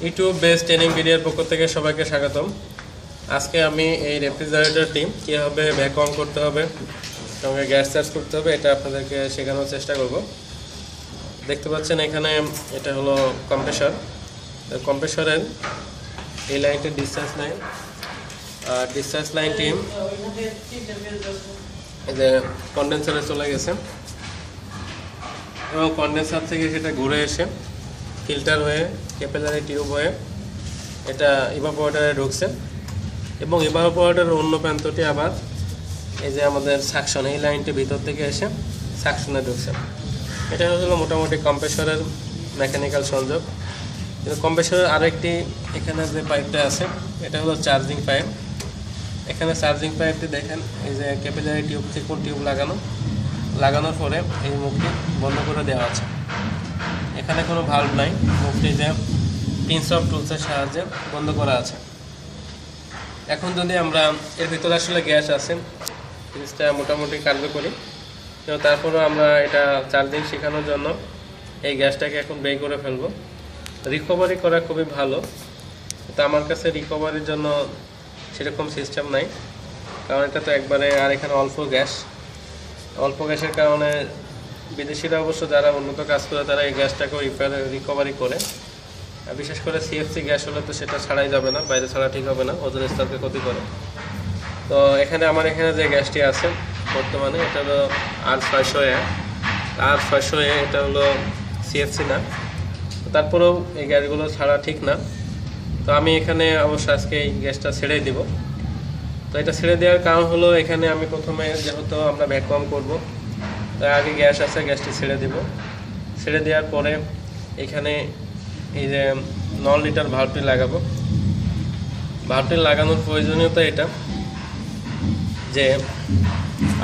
YouTube base training ভিডিওর পক্ষ থেকে সবাইকে স্বাগতম। আজকে আমি এই রেফ্রিজারেটরটি কীভাবে ভ্যাকুয়াম করতে হবে, সঙ্গে গ্যাস চার্জ করতে হবে, এটা আপনাদেরকে শেখানোর চেষ্টা করব। দেখতে পাচ্ছেন এখানে এটা হলো কম্প্রেসর। কম্প্রেসরের এই লাইনটি ডিসচার্জ লাইন, আর ডিসচার্জ লাইনটি এই যে কন্ডেন্সারে চলে গেছে এবং কন্ডেন্সার থেকে সেটা ঘুরে এসে ফিল্টার হয়ে ক্যাপিলারি টিউব হয়ে এটা ইভাপোরেটরে ঢুকছে এবং ইভাপোরেটরের অন্য প্রান্তটি আবার এই যে আমাদের সাকশন, এই লাইনটি ভিতর থেকে এসে সাকশনে ঢুকছে। এটা হলো মোটামুটি কম্প্রেসরের মেকানিক্যাল সংযোগ। কিন্তু কম্প্রেসরের আরেকটি এখানে যে পাইপটা আছে এটা হলো চার্জিং পাইপ। এখানে চার্জিং পাইপটি দেখেন এই যে ক্যাপিলারি টিউব থেকে টিউব লাগানোর পরে এই মুখটি বন্ধ করে দেওয়া আছে। এখানে কোনো ভাল্ব নাই, মুখটি যে পিনস অফ টুলসের সাহায্যে বন্ধ করা আছে। এখন যদি আমরা এর ভিতরে আসলে গ্যাস আছে, জিনিসটা মোটামুটি কার্যকরী, কিন্তু তারপরেও আমরা এটা চার্জিং শেখানোর জন্য এই গ্যাসটাকে এখন বের করে ফেলবো। রিকভারি করা খুবই ভালো, তো আমার কাছে রিকভারির জন্য সেরকম সিস্টেম নাই, কারণ এটা তো একবারে, আর এখানে অল্প গ্যাসের কারণে বিদেশিরা অবশ্য যারা উন্নত কাজ করে তারা এই গ্যাসটাকেও রিকভারি করে। বিশেষ করে সিএফসি গ্যাস হলে তো সেটা ছাড়াই যাবে না, বাইরে ছাড়া ঠিক হবে না, ওজোন স্তরকে ক্ষতি করে। তো আমার এখানে যে গ্যাসটি আছে বর্তমানে এটা হলো R600A, এটা হলো সিএফসি না, তারপরেও এই গ্যাসগুলো ছাড়া ঠিক না। তো আমি এখানে অবশ্য আজকে এই গ্যাসটা ছেড়ে দিব। তো এটা ছেড়ে দেওয়ার কারণ হলো এখানে আমি প্রথমে যেহেতু আমরা ভ্যাকুয়াম করব, তাই আগে গ্যাস আছে, গ্যাসটি ছেড়ে দিব। ছেড়ে দেওয়ার পরে এখানে এই যে 9 লিটার ভাল্বটি লাগাবো। ভাল্বটি লাগানোর প্রয়োজনীয়তা এটা যে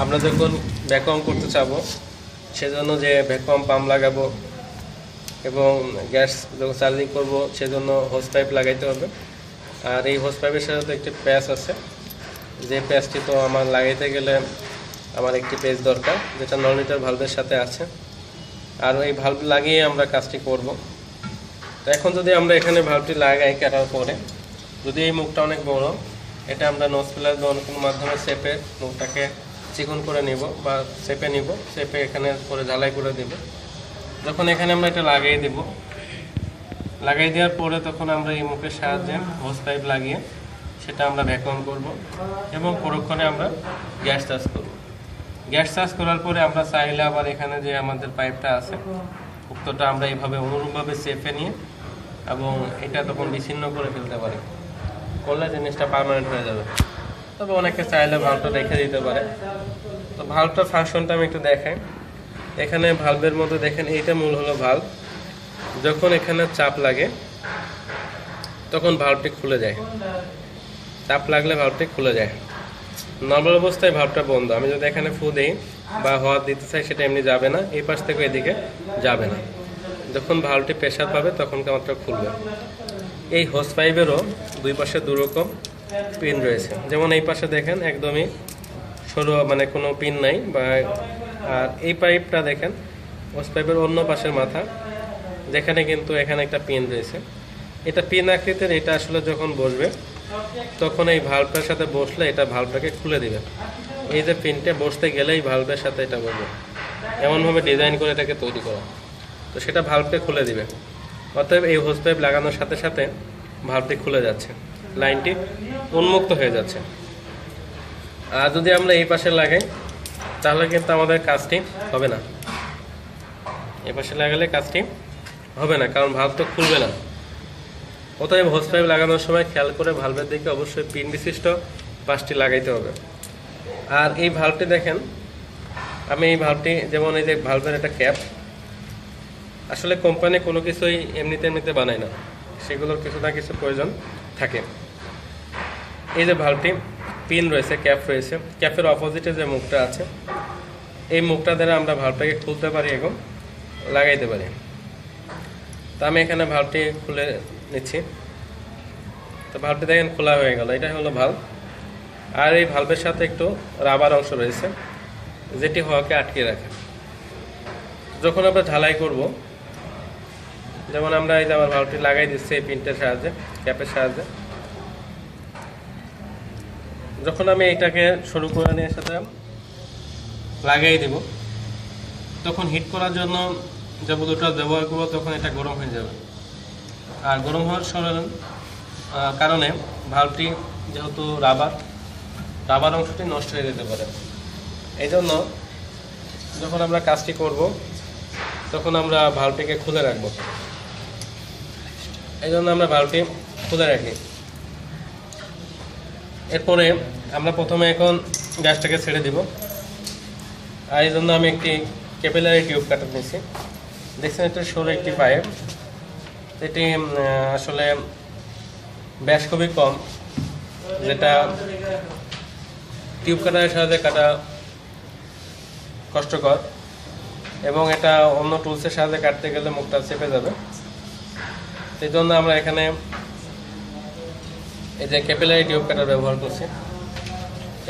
আমরা যখন ভ্যাকুয়াম করতে চাবো সেজন্য যে ভ্যাকুয়াম পাম্প লাগাবো এবং গ্যাস যখন চার্জিং করব সেজন্য হোস পাইপ লাগাইতে হবে। আর এই হোস পাইপের সাথে তো একটি প্যাচ আছে, যে প্যাচটি তো আমার লাগাইতে গেলে আমার একটি পেজ দরকার, যেটা 9 লিটার ভাল্বের সাথে আছে। আর এই ভাল্ব লাগিয়ে আমরা কাজটি করব। তো এখন যদি আমরা এখানে ভাল্বটি লাগাই, কাটার পরে যদি এই মুখটা অনেক বড়, এটা আমরা নোজ প্লাস বা অন্য কোনো মাধ্যমে চেপে মুখটাকে চিকন করে নিব বা চেপে এখানে করে ঝালাই করে দেব। যখন এখানে আমরা এটা লাগিয়ে দেওয়ার পরে তখন আমরা এই মুখের সাহায্যে হোস পাইপ লাগিয়ে সেটা আমরা ভ্যাকুয়াম করব এবং পরক্ষণে আমরা গ্যাস চার্জ করব। গ্যাস চার্জ করার পরে আমরা চাইলে আবার এখানে যে আমাদের পাইপটা আছে উক্তটা আমরা এইভাবে অনুরূপভাবে চেপে নিয়ে এবং এটা তখন বিচ্ছিন্ন করে ফেলতে পারি, করলে জিনিসটা পার্মানেন্ট হয়ে যাবে। তবে অনেকে চাইলে ভাল্বটা রেখে দিতে পারে। তো ভাল্বটার ফাংশনটা আমি একটু দেখাই। এখানে ভাল্বের মধ্যে দেখেন এইটা মূল হলো ভাল্ব। যখন এখানে চাপ লাগে তখন ভাল্বটি খুলে যায়, চাপ লাগলে ভাল্বটি খুলে যায়। নর্মাল অবস্থায় ভাল্বটা বন্ধ। আমি যদি এখানে ফু দিই বা হাওয়া দিতে চাই সেটা এমনি যাবে না, এই পাশ থেকে এদিকে যাবে না। যখন ভাল্বটি প্রেসার পাবে তখন মাত্র খুলবে। এই হোস পাইপেরও দুই পাশে দুরকম পিন রয়েছে। যেমন এই পাশে দেখেন একদমই সরু, মানে কোনো পিন নাই, বা আর এই পাইপটা দেখেন হোস পাইপের অন্য পাশের মাথা, যেখানে কিন্তু এখানে একটা পিন রয়েছে। এটা পিন আকৃতির। এটা আসলে যখন বসবে তখন এই ভাল্বটার সাথে বসলে এটা ভাল্বটাকে খুলে দিবে। এই যে পিনটা বসতে গেলেই ভাল্বের সাথে এটা বসবে, এমনভাবে ডিজাইন করে এটাকে তৈরি করা, তো সেটা ভাল্বকে খুলে দিবে। অতএব এই হোস পাইপ লাগানোর সাথে সাথে ভাল্বটি খুলে যাচ্ছে, লাইনটি উন্মুক্ত হয়ে যাচ্ছে। আর যদি আমরা এই পাশে লাগাই তাহলে কিন্তু আমাদের কাজটি হবে না। এই পাশে লাগালে কাজটি হবে না, কারণ ভাল্ব তো খুলবে না। অতএব হোস পাইপ লাগানোর সময় খেয়াল করে ভাল্বের দিকে অবশ্যই পিন বিশিষ্ট পাশটি লাগাইতে হবে। আর এই ভাল্বটি দেখেন, আমি এই ভাল্বটি, যেমন এই যে ভাল্বের একটা ক্যাপ, আসলে কোম্পানি কোনো কিছুই এমনিতে বানায় না, সেগুলোর কিছু না কিছু প্রয়োজন থাকে। এই যে ভাল্বটি পিন রয়েছে, ক্যাপ রয়েছে, ক্যাপের অপোজিটে যে মুখটা আছে এই মুখটা দ্বারা আমরা ভাল্বটাকে খুলতে পারি এবং লাগাইতে পারি। তো আমি এখানে ভাল্বটি খুলে নিচ্ছি। তো ভাল্বটি দেখেন খোলা হয়ে গেল, এটা হলো ভাল্ব। আর এই ভাল্বের সাথে একটু রাবার অংশ রয়েছে যেটি হওয়াকে আটকে রাখে। যখন আমরা ঢালাই করব যেমন আমরা এই যে আমার ভাল্বটি লাগাই দিচ্ছি এই পিনটার সাহায্যে, ক্যাপের সাহায্যে। যখন আমি এটাকে শুরু করে নিয়ে সাথে লাগাই দেব, তখন হিট করার জন্য যে বুদুটা ব্যবহার করবো তখন এটা গরম হয়ে যাবে। আর গরম হওয়ার কারণে ভাল্বটি যেহেতু রাবার অংশটি নষ্ট হয়ে যেতে পারে। এই জন্য যখন আমরা কাজটি করব তখন আমরা ভাল্বটিকে খুলে রাখব। এই জন্য আমরা ভাল্বটি খুলে রাখি। এরপরে আমরা প্রথমে এখন গ্যাসটাকে ছেড়ে দিব। আর এই জন্য আমি একটি ক্যাপিলারি টিউব কাটার নিয়েছি। দেখছেন এটা সরু একটি পাইপ, এটি আসলে ব্যাস খুবই কম, যেটা টিউব কাটারের সাহায্যে কাটা কষ্টকর, এবং এটা অন্য টুলসের সাহায্যে কাটতে গেলে মুখটা চেপে যাবে। সেই জন্য আমরা এখানে এই যে ক্যাপিলারি টিউব কাটার ব্যবহার করছি।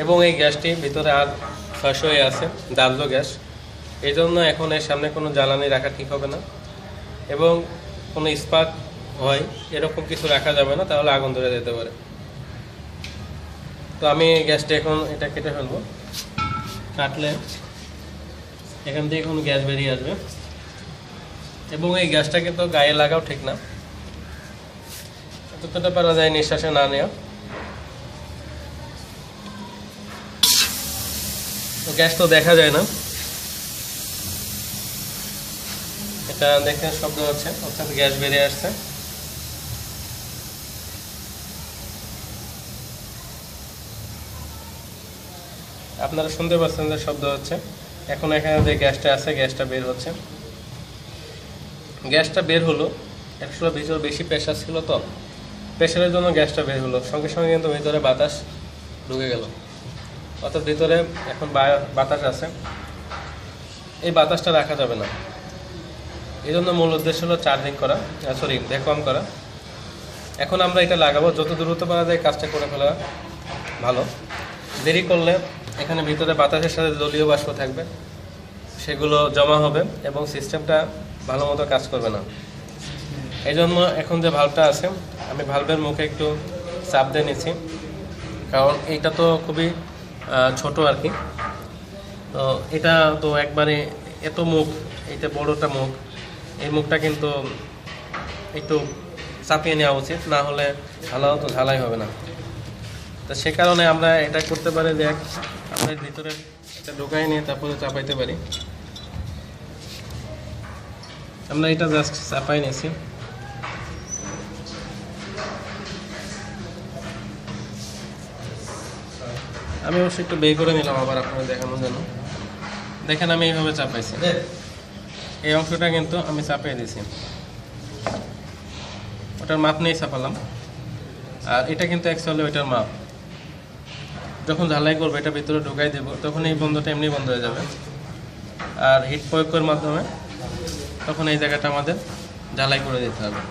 এবং এই গ্যাসটি ভিতরে আর ফাঁস হয়ে আছে, দাহ্য গ্যাস। এই জন্য এখন এর সামনে কোনো জ্বালানি রাখা ঠিক হবে না, এবং কোনো স্পার্ক হয় এরকম কিছু রাখা যাবে না, তাহলে আগুন ধরে যেতে পারে। তো আমি গ্যাসটা এখন এটা কেটে ফেলবো। কাটলে এখান থেকে কোনো গ্যাস বেরিয়ে আসবে, এবং এই গ্যাসটাকে তো গায়ে লাগাও ঠিক না, যতটা পারা যায় নিঃশ্বাসে না নেওয়া। তো গ্যাস তো দেখা যায় না, এটা দেখে শব্দ হচ্ছে, অর্থাৎ গ্যাস বেরিয়ে আসছে। আপনারা শুনতে পাচ্ছেন যে শব্দ হচ্ছে। এখন এখানে যে গ্যাসটা আছে, গ্যাসটা বের হচ্ছে। গ্যাসটা বের হলো, আসলে ভিতরে বেশি প্রেশার ছিল, তো প্রেশারের জন্য গ্যাসটা বের হলো। সঙ্গে সঙ্গে কিন্তু ভিতরে বাতাস ঢুকে গেল, অর্থাৎ ভিতরে এখন বাতাস আছে। এই বাতাসটা রাখা যাবে না। এই জন্য মূল উদ্দেশ্য হলো চার্জিং করা, ভ্যাকুয়াম করা। এখন আমরা এটা লাগাবো, যত দ্রুত পারা যায় কাজটা করে ফেলা ভালো। দেরি করলে এখানে ভিতরে বাতাসের সাথে জলীয় বাষ্প থাকবে, সেগুলো জমা হবে এবং সিস্টেমটা ভালো মতো কাজ করবে না। এই জন্য এখন যে ভাল্বটা আছে, আমি ভাল্বের মুখে একটু চাপ দিয়ে নিচ্ছি, কারণ এইটা তো খুবই ছোট আর কি। তো এটা তো একবারে এত মুখ, এইটা বড়টা মুখ, এই মুখটা কিন্তু একটু চাপিয়ে নেওয়া উচিত, না হলে ভালো তো ঝালাই হবে না। তো সে কারণে আমরা এটা করতে পারি যে আমরা ভিতরে এটা ঢোকাই নিয়ে তারপরে চাপাইতে পারি। আমরা এটা জাস্ট চাপাই নিয়েছি। আমি অবশ্যই একটু বের করে নিলাম আবার আপনারা দেখানোর জন্য। দেখেন আমি এইভাবে চাপাইছি, এই অংশটা কিন্তু আমি চাপিয়ে দিয়েছি, ওটার মাপ নিয়ে চাপালাম। আর এটা কিন্তু অ্যাকচুয়ালি ওইটার মাপ। যখন ঝালাই করবো এটা ভিতরে ঢুকাই দেবো, তখন এই বন্ধটা এমনি বন্ধ হয়ে যাবে। আর হিট প্রয়োগের মাধ্যমে তখন এই জায়গাটা আমাদের ঝালাই করে দিতে হবে।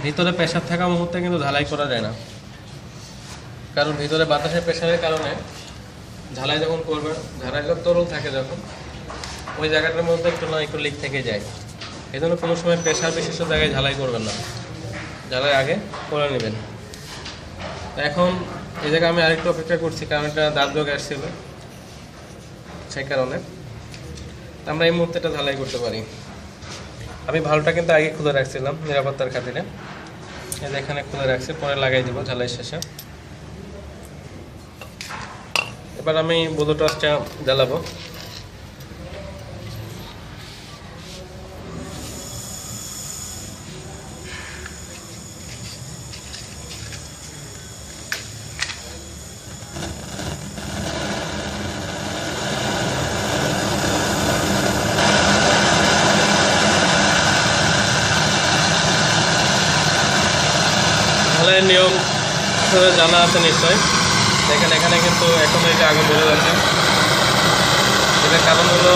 ভিতরে প্রেশার থাকা মুহূর্তে কিন্তু ঝালাই করা যায় না, কারণ ভিতরে বাতাসের প্রেশারের কারণে ঝালাই যখন করবে, ঝালাইটা তরল থাকে যখন, ওই জায়গাটার মধ্যে একটু লিক থেকে যায়। এই জন্য কোনো সময় প্রেশার বিশিষ্ট জায়গায় ঝালাই করবেন না, ঝালাই আগে করে নেবেন। এখন এই জায়গায় আমি আরেকটু অপেক্ষা করছি, কারণ এটা দাহ্য গ্যাস ছিল, সেই কারণে আমরা এই মুহূর্তে এটা ঝালাই করতে পারি। আমি ভালটা কিন্তু আগে খুলে রাখছিলাম নিরাপত্তার খাতিরে, এই যে এখানে খুলে রাখছি, পরে লাগাই দিব ঝালাই শেষে। এবার আমি বোলো টর্চটা জ্বালাবো। ঝালাইয়ের নিয়ম জানা আছে নিশ্চয়। দেখেন এখানে কিন্তু এখনো এটা আগুন ধরে যাচ্ছে, এটার কারণ হলো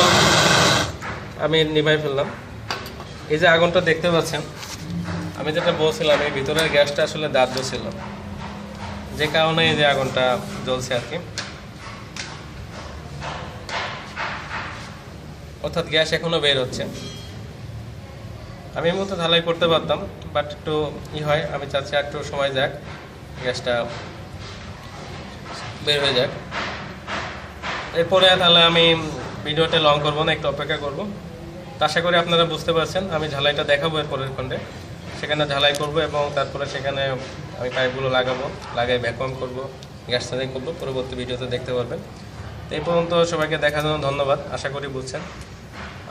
আমি নিভাই ফেললাম। এই যে আগুনটা দেখতে পাচ্ছেন, আমি যেটা বলছিলাম এই ভিতরের গ্যাসটা আসলে দাহ্য ছিল, যে কারণে এই যে আগুনটা জ্বলছে আর কি। অর্থাৎ গ্যাস এখনো বের হচ্ছে। আমি এই মতো ঢালাই করতে পারতাম, বাট একটু হয়, আমি চাচ্ছি একটু সময় যাক, গ্যাসটা বের হয়ে যাক। এরপরে তাহলে আমি ভিডিওটা লং করবো না, একটু অপেক্ষা করব। তো আশা করি আপনারা বুঝতে পারছেন, আমি ঝালাইটা দেখাবো এর পরের খণ্ডে, সেখানে ঝালাই করব এবং তারপরে সেখানে আমি পাইপগুলো লাগাবো, লাগাই ভ্যাকুয়াম করব, গ্যাস সার্ভিং করবো, পরবর্তী ভিডিওতে দেখতে পারবেন। তো এই পর্যন্ত সবাইকে দেখার জন্য ধন্যবাদ, আশা করি বুঝছেন।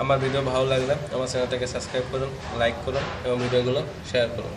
আমার ভিডিও ভালো লাগলে আমার চ্যানেলটাকে সাবস্ক্রাইব করুন, লাইক করুন এবং ভিডিওগুলো শেয়ার করুন।